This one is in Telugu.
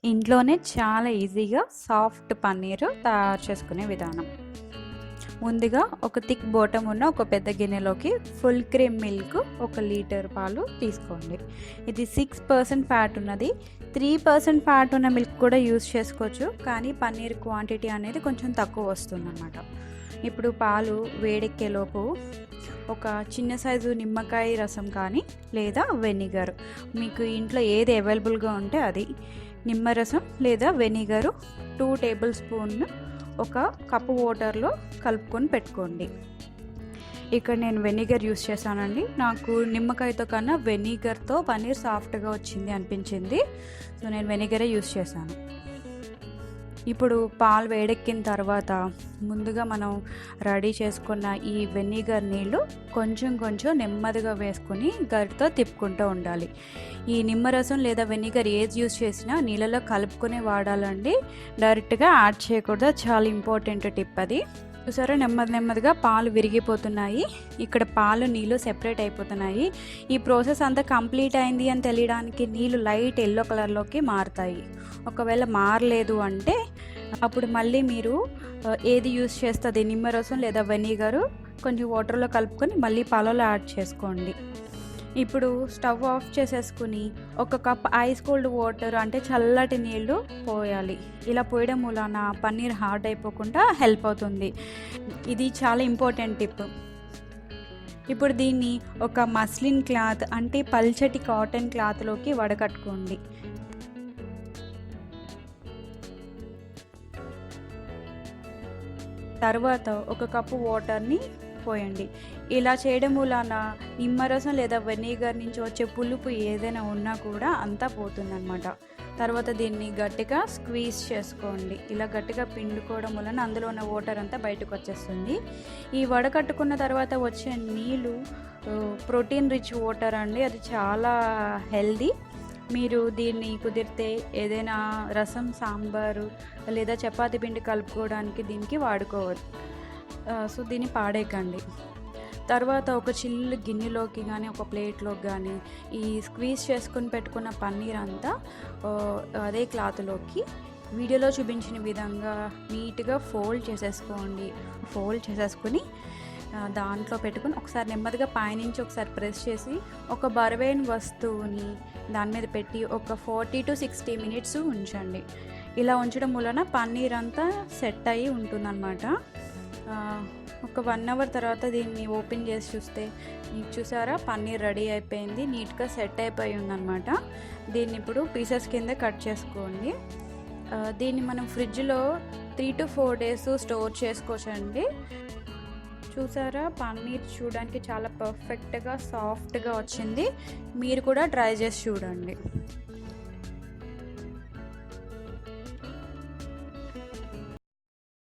ఇంట్లోనే చాలా ఈజీగా సాఫ్ట్ పన్నీరు తయారు చేసుకునే విధానం. ముందుగా ఒక థిక్ బోటం ఉన్న ఒక పెద్ద గిన్నెలోకి ఫుల్ క్రీమ్ మిల్క్ 1 లీటర్ పాలు తీసుకోండి. ఇది 6% ఫ్యాట్ ఉన్నది. 3% ఫ్యాట్ ఉన్న మిల్క్ కూడా యూస్ చేసుకోవచ్చు, కానీ పన్నీర్ క్వాంటిటీ అనేది కొంచెం తక్కువ వస్తుందన్నమాట. ఇప్పుడు పాలు వేడెక్కేలోపు ఒక చిన్న సైజు నిమ్మకాయ రసం కానీ లేదా వెనిగర్, మీకు ఇంట్లో ఏది అవైలబుల్గా ఉంటే అది, నిమ్మరసం లేదా వెనిగరు 2 టేబుల్ స్పూన్ ఒక కప్పు వాటర్లో కలుపుకొని పెట్టుకోండి. ఇక్కడ నేను వెనిగర్ యూస్ చేశానండి. నాకు నిమ్మకాయతో కన్నా వెనిగర్తో పన్నీర్ సాఫ్ట్గా వచ్చింది అనిపించింది, సో నేను వెనిగరే యూస్ చేశాను. ఇప్పుడు పాలు వేడెక్కిన తర్వాత ముందుగా మనం రెడీ చేసుకున్న ఈ వెనిగర్ నీళ్ళు కొంచెం కొంచెం నెమ్మదిగా వేసుకొని గరిటతో తిప్పుకుంటూ ఉండాలి. ఈ నిమ్మరసం లేదా వెనిగర్ ఏది యూజ్ చేసినా నీళ్ళలో కలుపుకొని వాడాలండి, డైరెక్ట్గా యాడ్ చేయకూడదు. చాలా ఇంపార్టెంట్ టిప్ అది. చూసారా, నెమ్మదిగా పాలు విరిగిపోతున్నాయి. ఇక్కడ పాలు నీళ్ళు సెపరేట్ అయిపోతున్నాయి. ఈ ప్రాసెస్ అంతా కంప్లీట్ అయింది అని తెలియడానికి నీళ్ళు లైట్ ఎల్లో కలర్లోకి మారుతాయి. ఒకవేళ మారలేదు అంటే అప్పుడు మళ్ళీ మీరు ఏది యూస్ చేస్తుంది, నిమ్మరసం లేదా వెనిగరు కొంచెం వాటర్లో కలుపుకొని మళ్ళీ పాలలో యాడ్ చేసుకోండి. ఇప్పుడు స్టవ్ ఆఫ్ చేసేసుకుని 1 కప్ ఐస్ కోల్డ్ వాటర్ అంటే చల్లటి నీళ్ళు పోయాలి. ఇలా పోయడం మూలాన పన్నీర్ హార్డ్ అయిపోకుండా హెల్ప్ అవుతుంది. ఇది చాలా ఇంపార్టెంట్ టిప్. ఇప్పుడు దీన్ని ఒక మస్లిన్ క్లాత్ అంటే పల్చటి కాటన్ క్లాత్లోకి వడకట్టుకోండి. తర్వాత 1 కప్పు వాటర్ని పోయండి. ఇలా చేయడం వలన నిమ్మరసం లేదా వెనిగర్ నుంచి వచ్చే పులుపు ఏదైనా ఉన్నా కూడా అంతా పోతుందన్నమాట. తర్వాత దీన్ని గట్టిగా స్క్వీజ్ చేసుకోండి. ఇలా గట్టిగా పిండుకోవడం వలన అందులో ఉన్న వాటర్ అంతా బయటకు వచ్చేస్తుంది. ఈ వడకట్టుకున్న తర్వాత వచ్చే నీళ్ళు ప్రోటీన్ రిచ్ వాటర్ అండి, అది చాలా హెల్దీ. మీరు దీన్ని కుదిరితే ఏదైనా రసం, సాంబారు లేదా చపాతీ పిండి కలుపుకోవడానికి దీనికి వాడుకోవచ్చు. సో దీన్ని పాడేయకండి. తర్వాత ఒక చిల్లు గిన్నెలోకి కానీ ఒక ప్లేట్లోకి కానీ ఈ స్క్వీజ్ చేసుకొని పెట్టుకున్న పన్నీర్ అంతా అదే క్లాత్లోకి వీడియోలో చూపించిన విధంగా నీట్గా ఫోల్డ్ చేసేసుకొని దాంట్లో పెట్టుకొని ఒకసారి నెమ్మదిగా పైనుంచి ఒకసారి ప్రెస్ చేసి ఒక బరువైన వస్తువుని దాని మీద పెట్టి ఒక 40 to 60 మినిట్స్ ఉంచండి. ఇలా ఉంచడం వలన పన్నీర్ అంతా సెట్ అయ్యి ఉంటుందన్నమాట. ఒక 1 అవర్ తర్వాత దీన్ని ఓపెన్ చేసి చూస్తే మీకు చూసారా, పన్నీర్ రెడీ అయిపోయింది, నీట్గా సెట్ అయిపోయి ఉందన్నమాట. దీన్ని ఇప్పుడు పీసెస్ కింద కట్ చేసుకోండి. దీన్ని మనం ఫ్రిడ్జ్లో 3 to 4 days స్టోర్ చేసుకోవచ్చండి. చూసారా, పన్నీర్ చూడడానికి చాలా పర్ఫెక్ట్గా సాఫ్ట్గా వచ్చింది. మీరు కూడా ట్రై చేసి చూడండి.